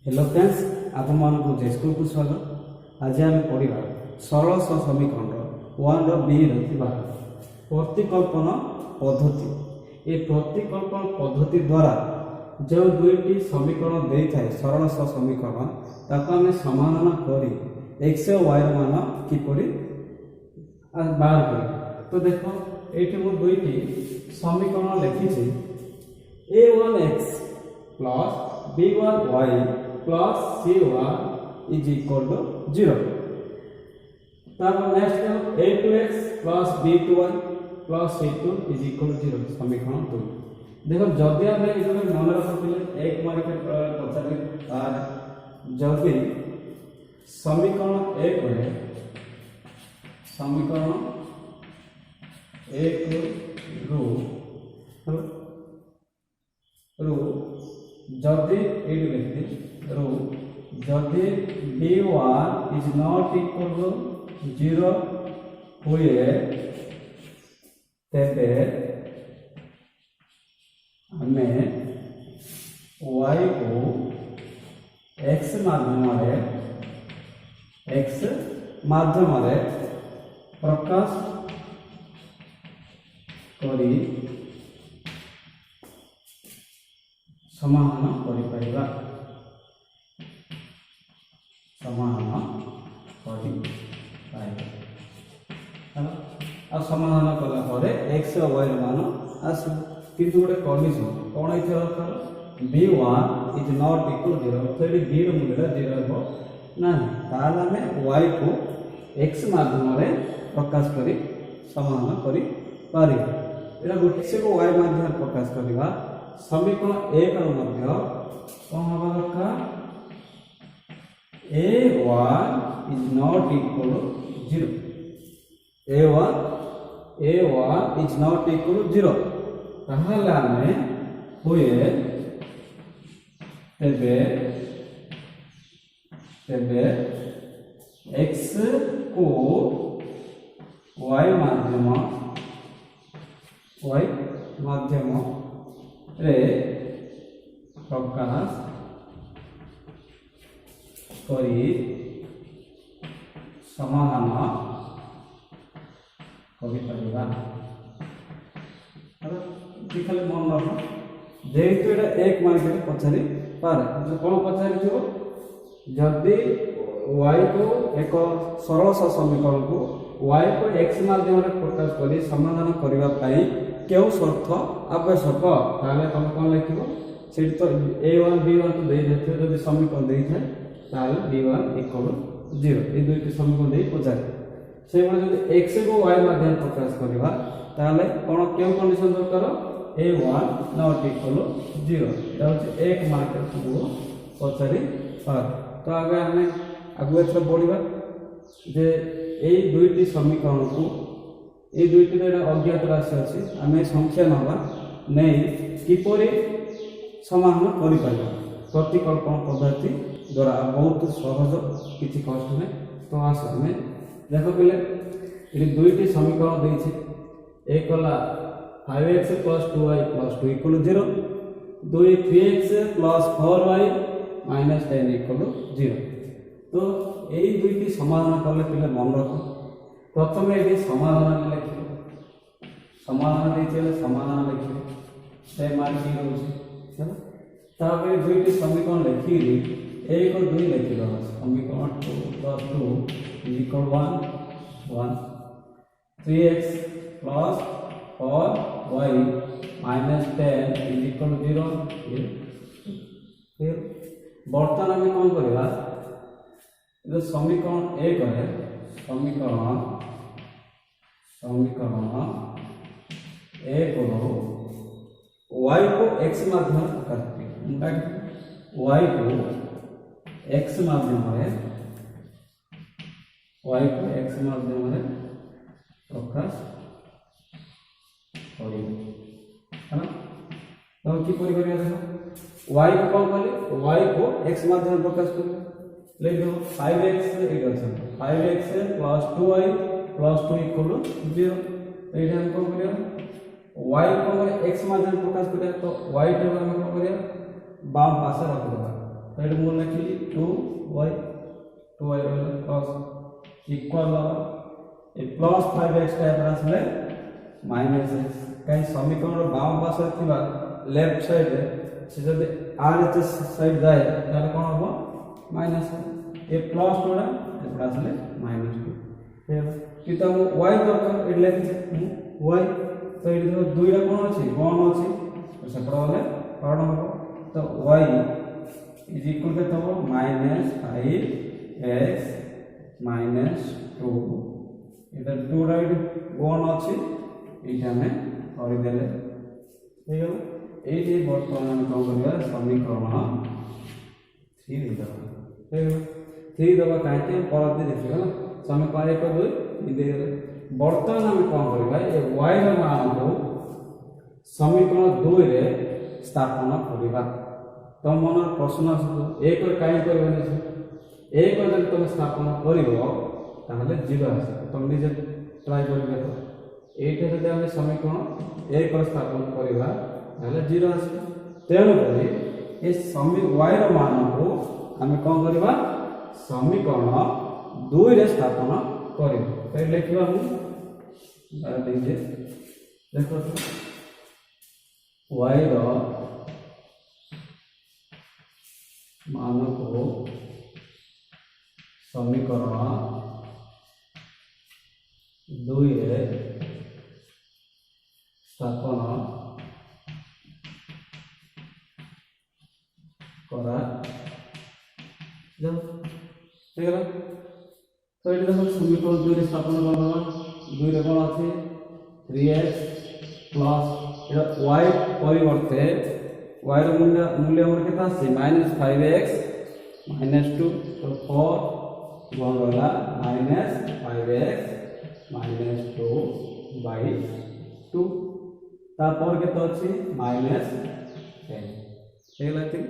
Hello friends, आपण मानक school को स्वागत। आज आम पढ़ा सरल समीकरण वन बी प्रतिकल्पन पद्धति। ये प्रतिकल्पन पद्धति द्वारा जो दुईटी समीकरण दे था सरल समीकरण ताको आम समाधान कर एक्स और वाई मान किपरि बाहर कर। तो देखो ये दुईटी समीकरण लिखी a1x plus b1y plus c1 is equal to 0। तब next a2x plus b2y plus c2 is equal to 0 समीकरण 2। देखो जदि आम ये मन रखुले एक मार्केट पचारे जदि समीकरण एक है समीकरण एक रू जदि रू जदि b1 is not equal to 0 हुए तेबे हमें y को x माध्यम प्रकाश करी समाधान करिपारिबा समाधान कला पर एक्स और वाई मान आस किंतु गोटे कंडीशन कौन है दरकार b1 इज नॉट इक्वल 0 तो ये b रो मूल्य 0 हो ना ताल हमें y को x माध्यम रे प्रकाश करी समाधान करी पारि। एटा गोटे से को y माध्यम प्रकाश करबा समीकरण एक मध्य कौन हवा दरकार a1 is not equal 0 a1 is not equal 0 ताहले हमें हुए तेबे x को y माध्यम रे प्रकाश करी समाधान करिपारिबा। खाली मन रख जेहेतु एटा एक मार्केट पचारि पारे कौन पचारि थो जदि y को एक सरल समीकरण को y को x माध्यम रे प्रकाश करी समाधान करिबा पई केउ शर्त आवश्यक ताले तुम कौन लिखिबो से तो a1 b1 तो दे देथियो जदि समीकरण दे थाए ताले b1 इक्वल 0 ए दुईटी समीकरण दे पचारि से माने जदि x को y माध्यम प्रकाश करिबा ताले कोन केउ कंडीशन दरकार a1 नॉट इक्वल 0 एटा होचे एक मार्केट को पचारि पार। तो आगे हमें आगु एथरा पढिबा जे ए दुईटी समीकरण को ए दुईटी अज्ञात राशि अच्छी आम संख्या नवा नहीं किपरि समाधान करिपारिबा प्रतिकल्पन पद्धति द्वारा बहुत सहज किसी कष्ट नहीं। तो आस आम देख पे ये दुईटी समीकरण देछि एक कला 5x plus 2y plus 2 equal 0 दुई 3x plus 4y minus 10 equal 0। तो यही दुईटी समाधान कले पे मन रख प्रथम ये समाधान लिख समाधान देखिए समाधान लिखे से मार्किंग रोचे तापर दुईटी समीकरण लिखिली एक और दुई लिखि समीकरण 2 plus 2 equal 1 3x plus 4y minus 10 is equal 0। फिर बर्तमान आम कौन करवा जो समीकरण एक है समीकरण एक y को x माध्यम प्रकाश y को x माध्यम प्रकाश तो कि देखो y को कौन कले y को x माध्यम प्रकाश कर ले दो 5x 5x plus 2y plus 2 equal 0 ये हम कौन करिया y को x माध्यम प्रकाश करिया तो y को हम कौन करिया बाम पासे रख देबा तो ये मूल लिखी 2y रहा प्लस इक्वल ए प्लस 5x टाइप आसले माइनस x कहीं समीकरण बाम पार्श्व थिबा लेफ्ट साइड रे से जब RHS साइड जाए ताले कोन हो माइनस ए प्लस 2 रा एपडा आसले माइनस 2 हेबा कि त y दरकार ए लेखि y तो ये जो 2 रा कोन अछि 1 अछि तो सेपडा वाले कौन हो तो y इज इक्वल के तो माइनस 5x माइनस 2 इधर 2 राइट 1 अछि एटा में कर देले हे गेल एटी वर्तमान हम कोन करबा समीकरण 3 दबा हे 3 दबा काहे परत देखियो समीकरण 1 2 दे वर्तमान हम कोन करबा ए y ର मान को समीकरण 2 रे स्थापन करबा तो मन प्रश्न एक कहीं करबा एक जब तुम स्थापन करिवो ताहले 0 आसे तुम निजे ट्राई करबे तो एटा जदि हम समीकरण एक स्थापन करबा ताहले 0 आसे तेणु करी ए y ର मान को हम कोन करबा समीकरण 2 रे स्थापन करिवो तो लिखबा हम देखिए देखो y ର मान को समीकरण 2 रे स्थापन करा जब ठीक है तो ये देखो समीकरण 2 रे स्थापन करबा 2 रे कोन अछि 3x plus iota y परिवर्ते y रो मूल्य हमर केता अछि -5x -2 तो 4 गुण होला -5x -2 by 2 तापर के तो अछि -10 हेला थी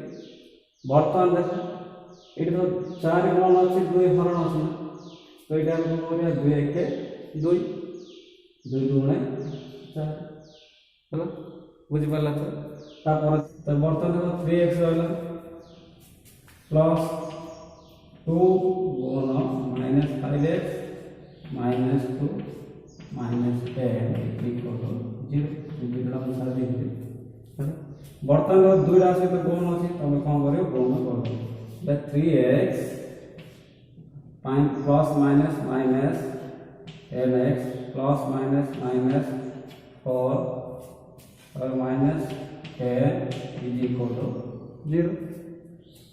वर्तमान देख एटा तो 4 गुण अछि 2 हरण अछि तो एटा हम कोन 2 1 के 2 2 गुणे 4 हेला बुझि पाला तापर तो वर्तमान 3x रहला प्लस 2 गुण -5x -2 -10 इक्वल टू 0 बिगड़ा अनुसार देखिए वर्तमान 2 राशि तो गुण अछि तमे कोन करियो गुण करो the 3x plus minus minus nx plus minus minus 4 और माइनस 10 इज इक्वल टू 0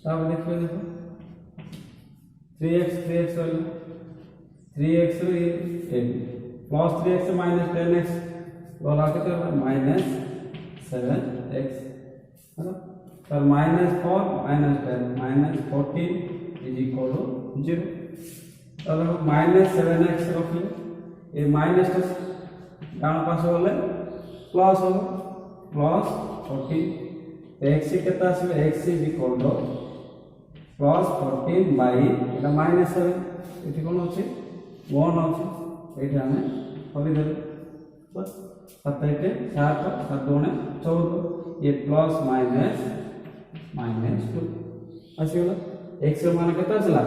तब देखो 3x वाला 3x plus 3x minus 10x वाला के माइनस 7x है तो -4 -10 -14 इज इक्वल टू 0 तब -7x रखिए ये माइनस तो डान पास वाले प्लस हो प्लस 14 x केता आसे x is equal to plus 14 by एटा -7 एठी कोन अछि 1 अछि एठी हमें करि देबे बस 7 के 7 7 2 14 ये प्लस माइनस 2 आसीला x रो मान केता आसला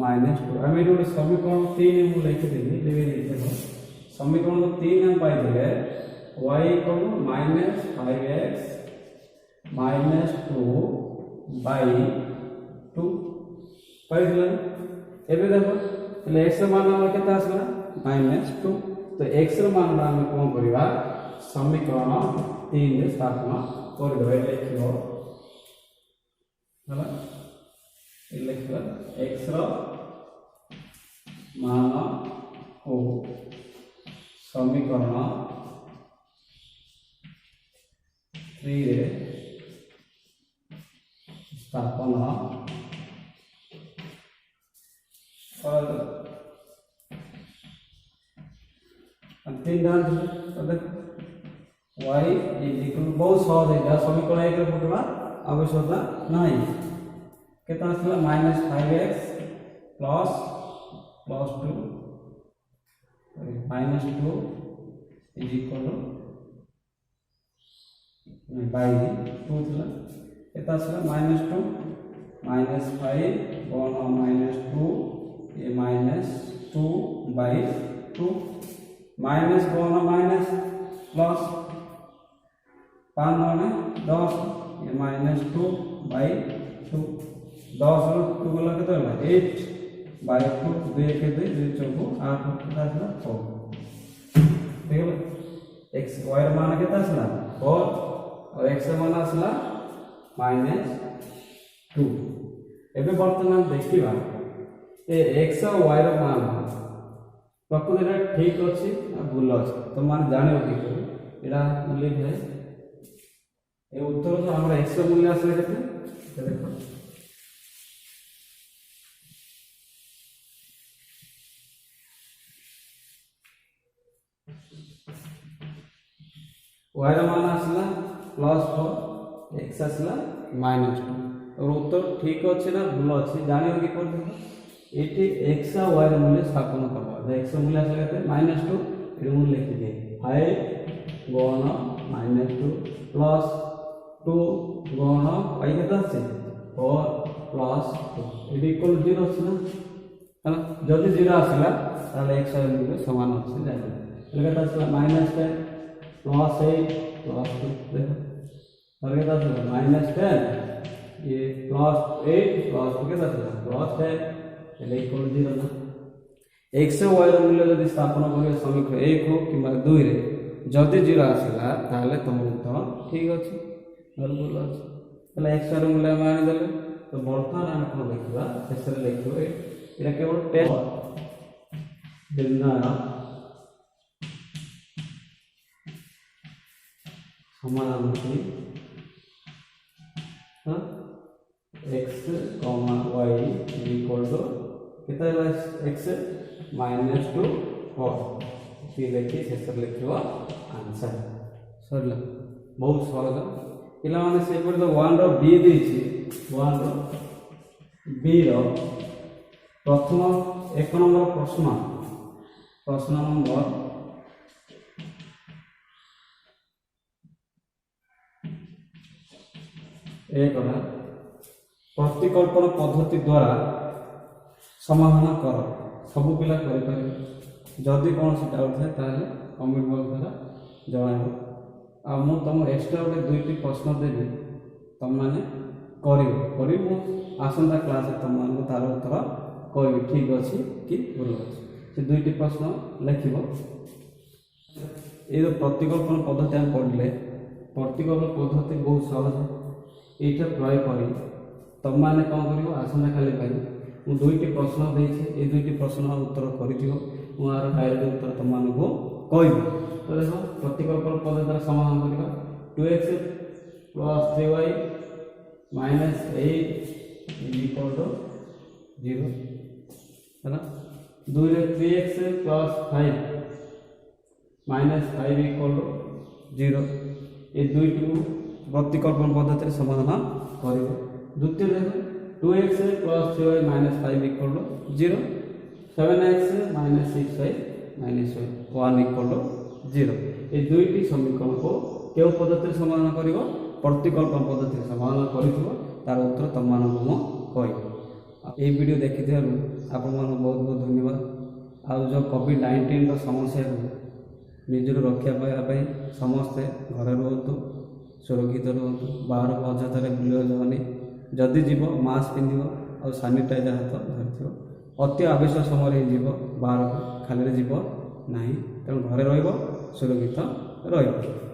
-2 हम एठी समीकरण 3 मु लिखि देली लेबे देखो समीकरण 3 हम पाइ देले y इक्वल -5x -2 by 2 पाइ देले एबे देखो એટલે x रो मान हमर केता आसला -2 तो x रो मान हम कोन करिवा समीकरण 3 रे स्थापना कर देबे लिखियो हला लिखियो x रो मान को समीकरण 3 रे स्थापना और अंतिम दान y इज इक्वल बहुत सहज है समीकरण 1 रे पकड़ा आवश्यकता नहीं कितना आसला -5x plus 2 -2 is equal to by 2 थला एता आसला -2 -5 1 -2 ये -2 by 2 माइनस 1 माइनस प्लस 5 10 ये -2 by 2 10 रो 2 गला केते होला 8 by 2 2 के 2 2 चौको 8 केते आसला 4 ठीक है x y ର मान केते आसला 4 और x ର मान आसला -2 एबे वर्तमान देखिबा ए x और y ର मान प्रकृति रे ठीक अछि आ भूल अछि तो मान जाने कि एरा मूल्य है ए उत्तर जो हमरा x ର मूल्य आसले केते देखो y ର मान आसला +4 x आसला -2 और उत्तर ठीक अछि ना भूल अछि जानियो कि कोन एटी x और y ର मूल्य स्थापन करबा द x ର मूल्य आसला केते -2 एटी मूल्य लिखि दे 5 गुण -2 प्लस 2 गुण y केते আছে 4 प्लस 2 एटी इक्वल 0 अछि ना है जदि 0 आसला ताले x ର मूल्य समान अछि जानि केते आसला -10 प्लस 8 प्लस 2 देखो और केते आसला -10 ये प्लस 8 प्लस केते आसला प्लस 10 एले इक्वल 0 ना x और y ର मूल्य जदि स्थापन करियो समीकरण 1 हो कि 2 रे जदि 0 आसला ताले तुम उत्तर ठीक अछि और बोल अछि ताले x ର मूल्य मान देले तो वर्तमान हम कोन लिखबा शेष रे लिखबो एटा केवल टेस्ट निर्णय समानांतर x, y equal to कितना है x -2 4 ये लेके शेष लिखिबो आंसर सरला बहुत सहज पिला माने से पर तो 1 रो b देछि 1 रो b रो प्रथम 1 नंबर प्रश्न नंबर एक प्रतिकल्पन पद्धति द्वारा समाधान कर सब पिला करि पारे जदि कौन से डाउट है ताले कमेंट बॉक्स द्वारा जणाइबो आ मु तुम एक्स्ट्रा गोटे 2टी प्रश्न देबी तुम माने करी मु आसंता क्लास तुम मान तार उत्तर कहबी ठीक अछि कि भूल अछि से 2टी प्रश्न लिखिबो ए प्रतिकल्पन पद्धति हम पढ़ले प्रतिकल्पन पद्धति बहुत सहज है एटा प्रयोग करी तुम माने कौन करिवो आसंता खाली पाई मु 2टी प्रश्न देछि ए 2टी प्रश्न उत्तर करिथिबो मु आर डायरेक्ट उत्तर तुम मानको कहबी तो देखो प्रतिकल्पन पद्धति समाधान करिबा 2x + 3y - 8 = 0 है ना 2 रे 3x + 5 - 5 = 0 ए 2टी प्रतिकल्पन पद्धति समाधान करिबो द्वितीय देखो 2x + 3y - 5 = 0 7x - 6y - 1 = 0 ए 2टी समीकरण को केउ पद्धति समाधान करिवो प्रतिकल्पन पद्धति समाधान करिथिबो तार उत्तर तुम मानको म कहबो ए वीडियो देखिथिबारु आपन मन बहुत बहुत धन्यवाद आ जो कोविड-19 रो समस्या को निजर रक्षा पाया पई समस्त घरे रहतु सुरक्षित रहतु बाहर अजथरे बुलियो जवानी जदि जीव मास्क पिंधिबो और सैनिटाइजर हाथ धरथिबो अति आवश्यक समय जीव बाहर खाली जीव नहीं तेणु घरे रहिबो सुरक्षित रहिबो।